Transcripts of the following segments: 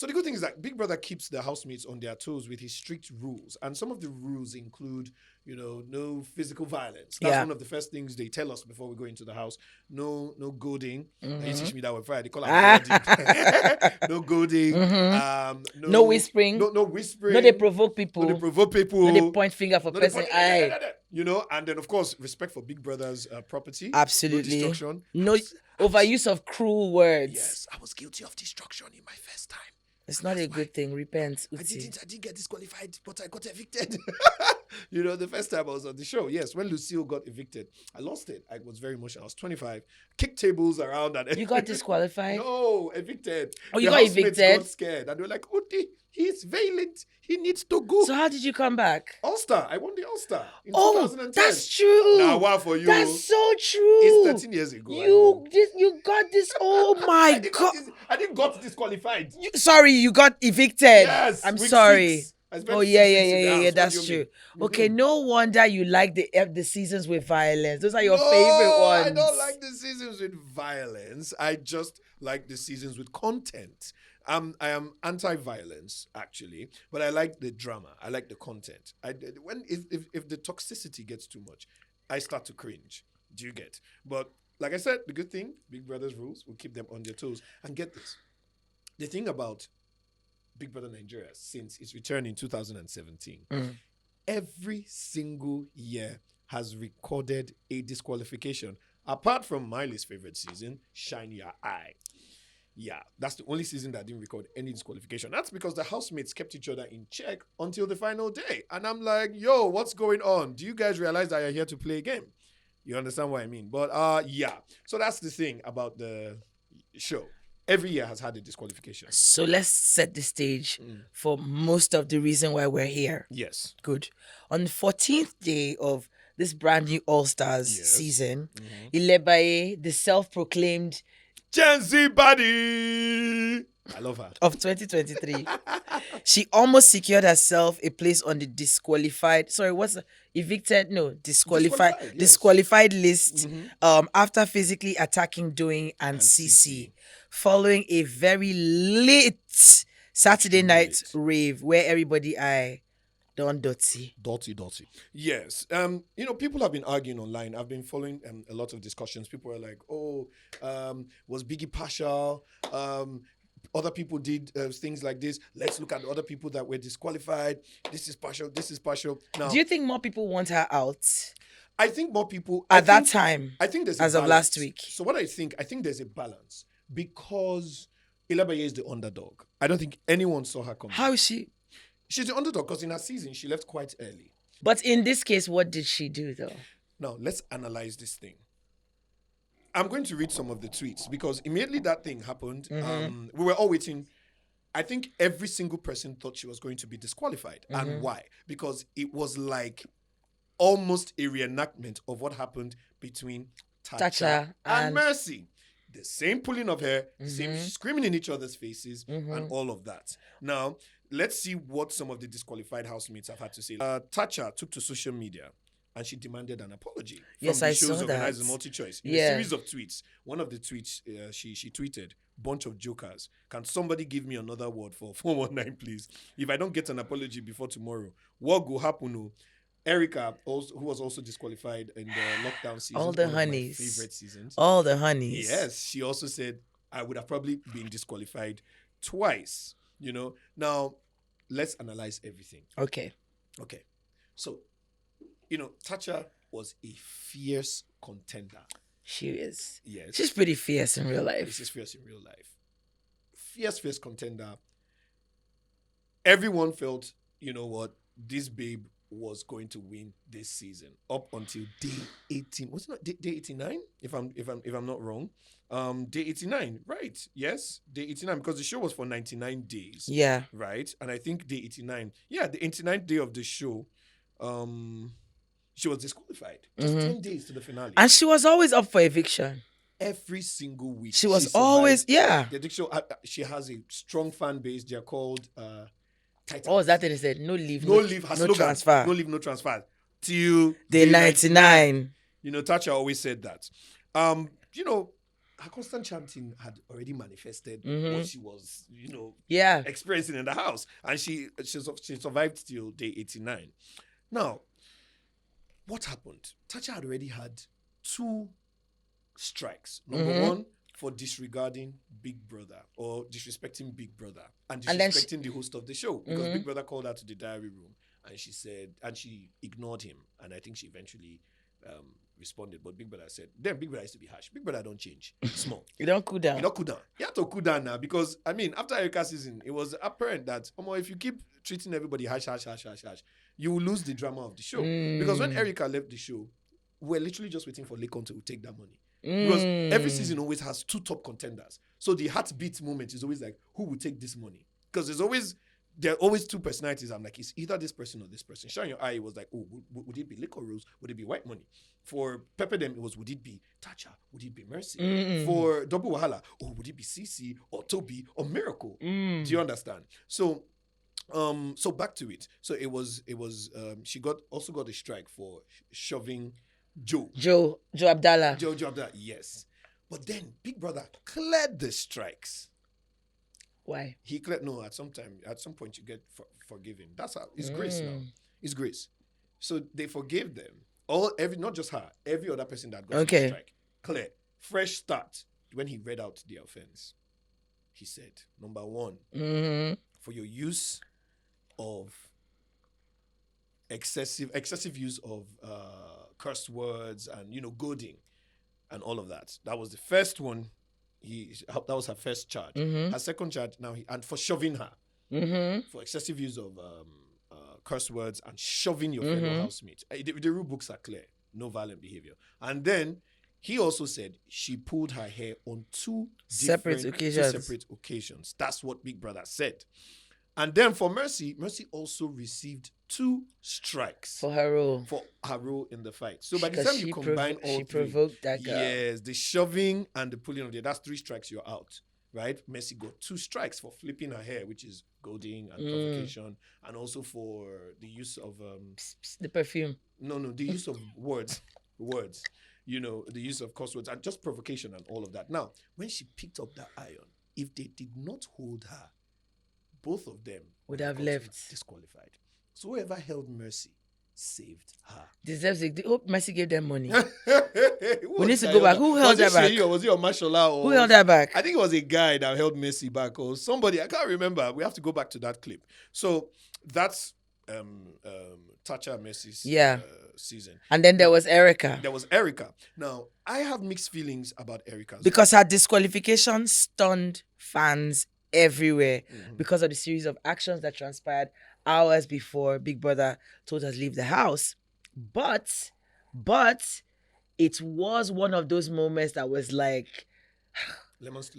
So the good thing is that Big Brother keeps the housemates on their toes with his strict rules. And some of the rules include, no physical violence. That's one of the first things they tell us before we go into the house. No goading. You teach me that word Friday. They call it no goading. No whispering. No whispering. No, they provoke people. No, they point finger for person eye. And then of course respect for Big Brother's property. Absolutely. No destruction. No overuse of cruel words. Yes, I was guilty of destruction in my first time. It's not a good thing. Repent. I didn't get disqualified, but I got evicted. The first time I was on the show. Yes, when Lucille got evicted, I lost it. I was very emotional. I was 25. Kicked tables around. And you got disqualified? No, evicted. Oh, you got evicted? Got scared. And they were like, Uti, he's violent. He needs to go. So how did you come back? AllStar. I won the AllStar in 2010. That's true. Now, what for you? That's so true. It's 13 years ago. You got this. Oh my God. I didn't got disqualified. Sorry, you got evicted. Yes. I'm sorry. Oh yeah. That's true. Okay, no wonder you like the seasons with violence. Those are your favorite ones. I don't like the seasons with violence. I just like the seasons with content. I am anti-violence actually, but I like the drama. I like the content. If the toxicity gets too much, I start to cringe. Do you get? But like I said, the good thing, Big Brother's rules will keep them on their toes. And get this, the thing about Big Brother Nigeria since its return in 2017, every single year has recorded a disqualification. Apart from Miley's favorite season, Shine Your Eye. Yeah, that's the only season that didn't record any disqualification. That's because the housemates kept each other in check until the final day. And I'm like, yo, what's going on? Do you guys realize that you're here to play a game? You understand what I mean? But yeah. So that's the thing about the show. Every year has had a disqualification. So let's set the stage for most of the reason why we're here. Yes. Good. On the 14th day of this brand new AllStars season, ILebaye, the self-proclaimed Gen Z body. I love her. Of 2023. She almost secured herself a place on the disqualified. Sorry, what's the evicted? No, disqualified list. After physically attacking Doyin and CEEC, following a very late Saturday night rave where everybody done dirty. Yes. People have been arguing online. I've been following a lot of discussions. People are like, was Biggie partial? Other people did things like this. Let's look at the other people that were disqualified. This is partial. Now, do you think more people want her out? I think more people that time. I think there's as of last week. So what I think there's a balance because ILebaye is the underdog. I don't think anyone saw her coming. How is she? She's the underdog because in her season she left quite early. But in this case, what did she do though? Now let's analyze this thing. I'm going to read some of the tweets because immediately that thing happened, we were all waiting. I think every single person thought she was going to be disqualified. And why? Because it was like almost a reenactment of what happened between Tacha and Mercy. The same pulling of hair, same screaming in each other's faces, and all of that. Now, let's see what some of the disqualified housemates have had to say. Tacha took to social media and she demanded an apology from the show's organizer Multi-Choice. In a series of tweets, one of the tweets she tweeted, bunch of jokers. Can somebody give me another word for 419, please? If I don't get an apology before tomorrow, what will happen? Erica, who was also disqualified in the lockdown season. All the honeys. One of my favorite seasons. All the honeys. Yes, she also said, I would have probably been disqualified twice. Now, let's analyze everything. Okay. So, Tacha was a fierce contender. She is. Yes. She's pretty fierce in real life. She's fierce in real life. Fierce contender. Everyone felt, this babe was going to win this season up until day 18. Was it not day 89? If I'm not wrong. Day 89, right? Yes, day 89 because the show was for 99 days. Yeah. Right? And I think day 89. Yeah, the 89th day of the show, she was disqualified. Just 10 days to the finale. And she was always up for eviction. Every single week. She was always, The addiction, she has a strong fan base. They're called Titans. Oh, is that thing they said? No leave, no transfer. No leave, no transfer. Till day 99. Tacha always said that. her constant chanting had already manifested Mhm. what she was, Yeah. experiencing in the house, and she survived till day 89. Now, what happened? Tacha had already had 2 strikes. Number Mhm. 1, for disregarding Big Brother or disrespecting Big Brother and And then disrespecting the host of the show, because Mhm. Big Brother called her to the diary room and she ignored him, and I think she eventually responded. But Big Brother said, then Big Brother used to be harsh. Big Brother don't change. Small. You don't cool down. You don't cool down. You have to cool down now, because I mean, after Erica's season, it was apparent that if you keep treating everybody harsh, you will lose the drama of the show. Because when Erica left the show, we're literally just waiting for Lekon to take that money. Because every season always has 2 top contenders. So the heartbeat moment is always like, who will take this money? Because there are always 2 personalities. I'm like, it's either this person or this person. Shine Your Eye was like, oh, would it be Liquor Rose? Would it be White Money? For Pepper Them, it was, would it be Tacha? Would it be Mercy? For Double Wahala, would it be CEEC or Toby or Miracle? Do you understand? So back to it. So it was she also got a strike for shoving Joe Abdallah. Joe Abdallah, yes. But then Big Brother cleared the strikes. Why? He cleared, no, at some point you get forgiven. That's how, it's grace now. It's grace. So they forgave them. Not just her, every other person that got on the strike. Clear. Fresh start. When he read out the offense, he said, number 1, for your use of excessive use of curse words and goading and all of that. That was the first one. That was her first charge. Her second charge and for shoving her, for excessive use of curse words and shoving your fellow housemate. The rule books are clear. No violent behavior. And then he also said she pulled her hair on 2 separate occasions. That's what Big Brother said. And then for Mercy also received 2 strikes for her role in the fight. So by the time you combine all 3, she provoked that girl. Yes, the shoving and the pulling of the, that's 3 strikes, you're out, right? Mercy got 2 strikes for flipping her hair, which is goading and provocation, and also for the use of the perfume. No, the use of words, the use of curse words and just provocation and all of that. Now, when she picked up that iron, if they did not hold her, both of them would have left disqualified. So whoever held Mercy saved her. Deserves it. Hope Mercy gave them money. We need to go back. Who held her back? Was it your Mashallah? Who held her back? I think it was a guy that held Mercy back or somebody. I can't remember. We have to go back to that clip. So that's Tacha Mercy's season. And then there was Erica. Now, I have mixed feelings about Erica. Because her disqualification stunned fans everywhere because of the series of actions that transpired hours before Big Brother told her to leave the house. But it was one of those moments that was like lemons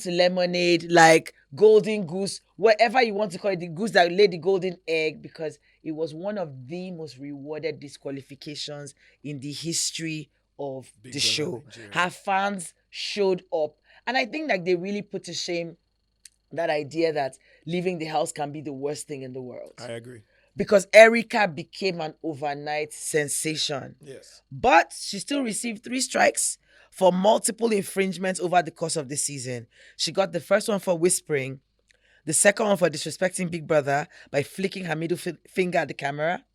to lemonade, like golden goose, whatever you want to call it, the goose that laid the golden egg, because it was one of the most rewarded disqualifications in the history of the show. Her fans showed up, and I think like they really put to shame that idea that leaving the house can be the worst thing in the world. I agree. Because Erica became an overnight sensation. Yes. But she still received 3 strikes for multiple infringements over the course of the season. She got the first one for whispering, the second one for disrespecting Big Brother by flicking her middle finger at the camera,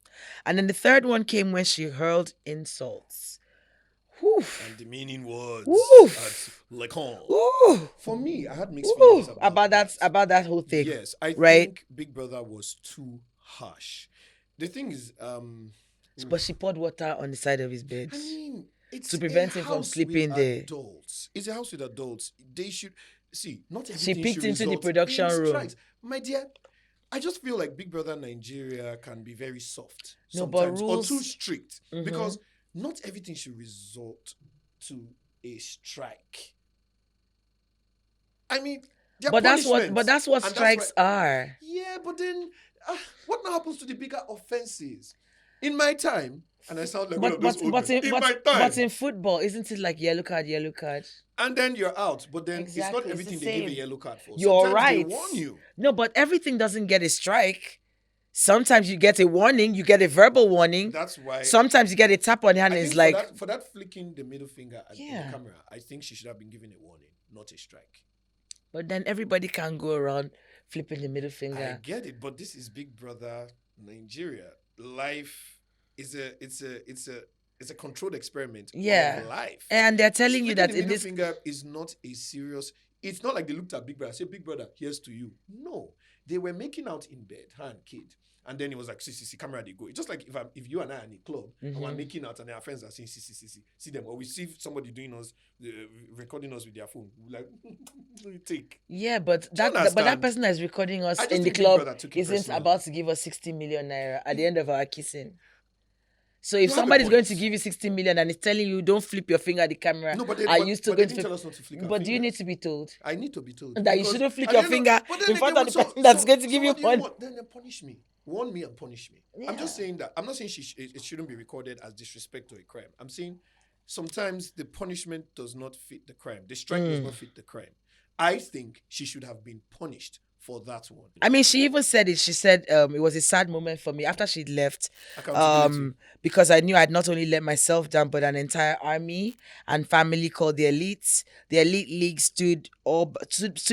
and then the third one came when she hurled insults. Oof. And demeaning words. Oof. Like Oof. For me, I had mixed feelings about that whole thing. Yes, I think Big Brother was too harsh. The thing is, but she poured water on the side of his bed. I mean, it's to prevent him from sleeping there. Adults. It's a house with adults. They should see. Not everything. She peeked into the production room. My dear, I just feel like Big Brother Nigeria can be very soft sometimes, or too strict, because not everything should resort to a strike. I mean, but that's what strikes are. Yeah, but then what now happens to the bigger offenses? In my time, and I sound like one of those old men. In my time. But in football, isn't it like yellow card? And then you're out. But then exactly, it's not everything they give a yellow card for. You're Sometimes right. They warn you. No, but everything doesn't get a strike. Sometimes you get a warning, you get a verbal warning. That's why. Sometimes you get a tap on the hand I and it's think like, for that flicking the middle finger at Yeah. the camera, I think she should have been given a warning, not a strike. but then everybody can go around flipping the middle I finger. get it, but this is Big Brother Nigeria. Life is it's a controlled experiment Yeah. of life. And they're telling you Flicking that the in middle this, finger is not a serious. It's not like they looked at Big Brother, say, Big Brother, here's to you. No, they were making out in bed, her and kid. And then it was like, see, camera, they go. It's just like if you and I are in a club and we're making out and our friends are saying, see them. Or we see somebody doing us, recording us with their phone. We're like, take. yeah, but Do you that understand? person that's recording us I just in the think Big club Brother took it isn't personal. about to give us 60 million naira at the end of our kissing. So if You have a somebody's going point. to give you 60 million and is telling you don't flip your finger at the camera, No, but are you still they going didn't to tell us not to flick our But do you fingers. need to be told I need to be told that you because shouldn't flick at your the end finger but then in front of the again, person that's going to give you what do money? want? Then punish me. Warn me and punish me. I'm just saying that. I'm not saying it shouldn't be recorded as disrespect or a crime. I'm saying sometimes the punishment does not fit the crime. The strike does not fit the crime. I think she should have been punished for that one. I mean, she even said it. She said it was a sad moment for me after she left, Accountability. because I knew I'd not only let myself down, but an entire army and family called the Elites. The Elite League stood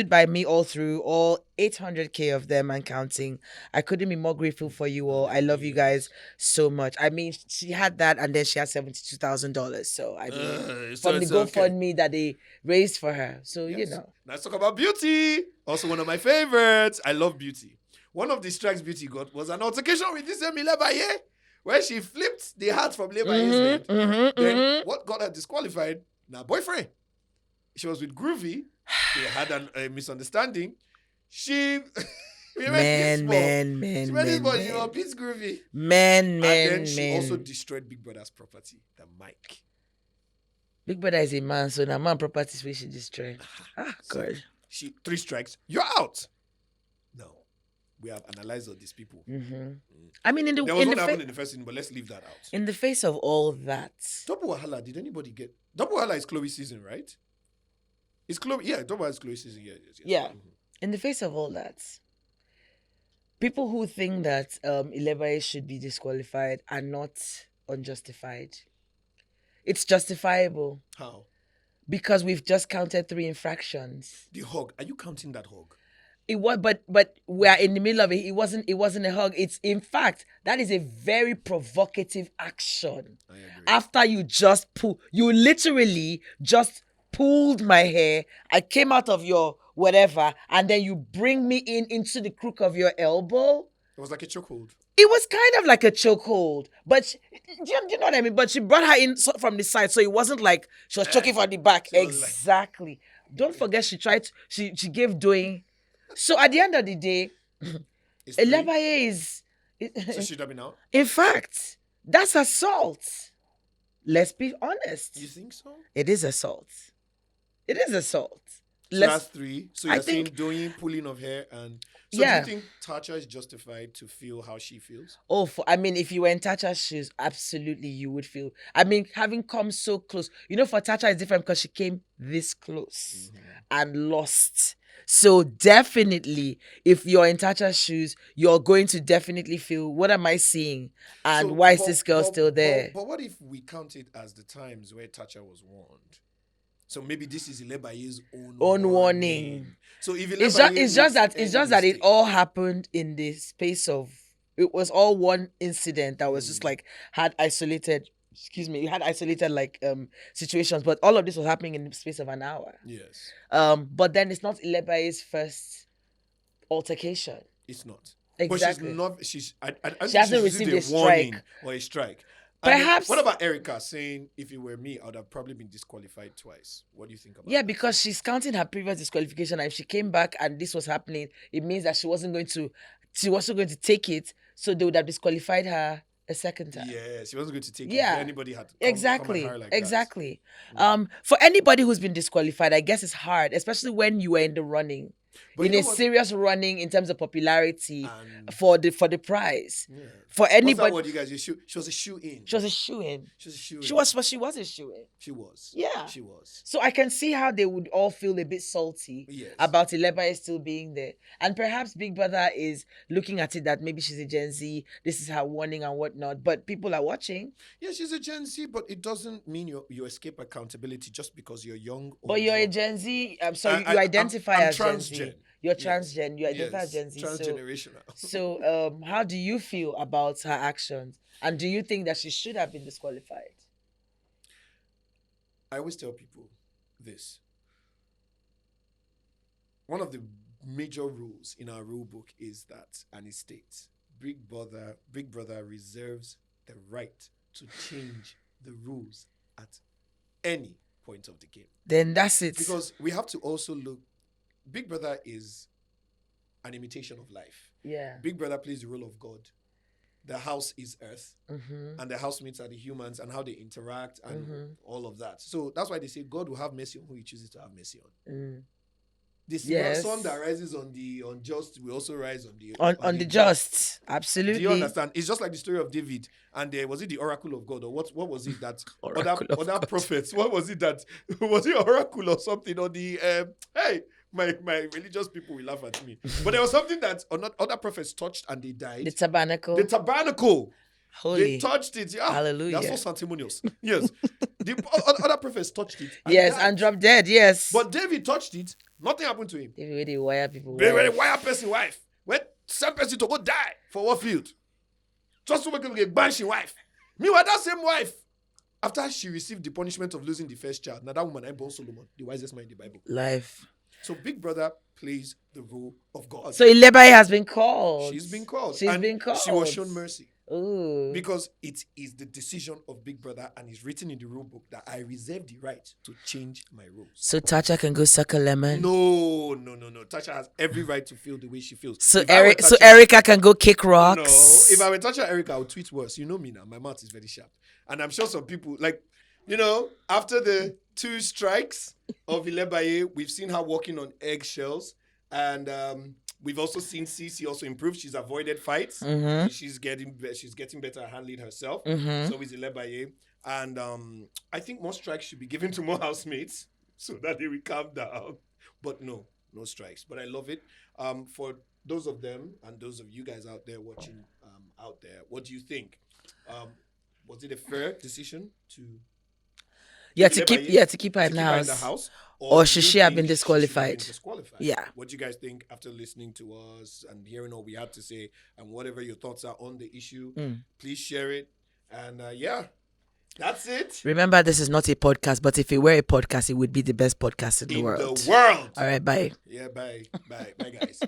by me all through, all 800K of them and counting. I couldn't be more grateful for you all. I love you guys so much. I mean, she had that, and then she had $72,000. So I mean, so from the it's okay. GoFundMe that they raised for her. So you Yes. know. Let's talk about Beauty. Also one of my favorites. I love Beauty. One of the strikes Beauty got was an altercation with this ILebaye, where she flipped the hat from Lebaye's head. Then what got her disqualified? Now boyfriend. She was with Groovy. They had a misunderstanding. She she made this boy, you know, beats Groovy. And then she also destroyed Big Brother's property, the mic. Big Brother is a man, so now man properties we should destroy. God. She 3 strikes. You're out. No, we have analyzed all these people. I mean, There was what happened in the first season, but let's leave that out. in the face of all that, Double Wahala, did anybody get... Double Wahala is Chloe's season, right? It's Chloe... Yeah, Double Wahala is Chloe's season. Yeah. in the face of all that, people who think that ILebaye should be disqualified are not unjustified. It's justifiable How? because we've just counted 3 infractions. The hug. Are you counting that hug? It was, but we're in the middle of it. It wasn't a hug. It's, in fact, that is a very provocative action. I agree. After you literally just pulled my hair. I came out of your whatever, and then you bring me into the crook of your elbow. It was like a chokehold. It was kind of like a chokehold, but do you know what I mean? But she brought her in from the side, so it wasn't like she was choking from the back. Exactly. Don't forget, she gave Doyin. So at the end of the day, ILebaye is. So should have been out? In fact, that's assault. Let's be honest. You think so? It is assault. It is assault. So that's 3. So you're saying Doyin pulling of hair and... So do you think Tacha is justified to feel how she feels? I mean, if you were in Tacha's shoes, absolutely you would feel. I mean, having come so close. You know, for Tacha it's different because she came this close and lost. So definitely, if you're in Tacha's shoes, you're going to definitely feel, what am I seeing? And why is this girl still there? But what if we count it as the times where Tacha was warned? So maybe this is ILebaye's own warning. So if it's just that it all happened in the space of, it was all one incident that was just like had isolated like situations, but all of this was happening in the space of an hour. Yes. But then it's not ILebaye's first altercation. It's not. Exactly. But she hasn't received a strike or a strike. Perhaps. What about Erica saying, if it were me, I would have probably been disqualified twice? What do you think about that? Yeah, because she's counting her previous disqualification, and if she came back and this was happening, it means that she wasn't going to take it, so they would have disqualified her a second time. Yeah, she wasn't going to take it. Yeah. Anybody had to Exactly. come at her like exactly. That. For anybody who's been disqualified, I guess it's hard, especially when you were in the running. But in you a know what? serious running in terms of popularity And for the prize. yeah. For What's that anybody, word you guys use? She was a shoe in. she was a shoe-in. She was a shoe in. She was a shoe-in. She was. Yeah. She was. So I can see how they would all feel a bit salty Yes. about ILebaye still being there. And perhaps Big Brother is looking at it that maybe she's a Gen Z, this is her warning and whatnot. But people are watching. Yeah, she's a Gen Z, but it doesn't mean you escape accountability just because you're young. Or But you're a young. Gen Z. So you I'm identify as Gen transgen. Z. You're Yes. transgen. You identify as Gen Z. Transgenerational. So how do you feel about her actions? And do you think that she should have been disqualified? I always tell people this. One of the major rules in our rule book is that, and it states, Big Brother reserves the right to change the rules at any point of the game. Then that's it. Because we have to also look, Big Brother is an imitation of life. Yeah. Big Brother plays the role of God. The house is earth, and the housemates are the humans and how they interact and all of that. So that's why they say God will have mercy on who he chooses to have mercy on. The sun that rises on the unjust will also rise on the just. Absolutely. Do you understand? It's just like the story of David and was it the oracle of God or what was it that other prophets? What was it that was it oracle or something or the hey. My religious people will laugh at me. But there was something that other prophets touched and they died. The tabernacle. The tabernacle. Holy. They touched it. Yeah. Hallelujah. That's so sanctimonious. Yes. The other prophets touched it. And dropped dead. Yes. But David touched it. Nothing happened to him. David, where they wire people. They wire person wife. When send person to go die for what field? Just to make a banshee wife. Meanwhile, that same wife, after she received the punishment of losing the first child, now that woman I born Solomon, the wisest man in the Bible. Life. So Big Brother plays the role of God. So ILebaye has been called. She's been called. She's been called. She was shown mercy. Ooh. Because it is the decision of Big Brother and it's written in the rule book that I reserve the right to change my rules. So Tacha can go suck a lemon? No. Tacha has every right to feel the way she feels. So Erica can go kick rocks? No. If I were Tacha Erica, I would tweet worse. You know me now. My mouth is very sharp. And I'm sure some people, after the 2 strikes of ILebaye, we've seen her walking on eggshells. And we've also seen CEEC also improve. She's avoided fights. She's getting better at handling herself. So is ILebaye. And I think more strikes should be given to more housemates so that they will calm down. But no strikes. But I love it. For those of them and those of you guys out there watching out there, what do you think? Was it a fair decision to keep her in the house? Or should she have been disqualified? Yeah. What do you guys think after listening to us and hearing all we had to say and whatever your thoughts are on the issue? Please share it. And that's it. Remember, this is not a podcast, but if it were a podcast, it would be the best podcast in the world. All right, bye. Yeah, bye. Bye, guys.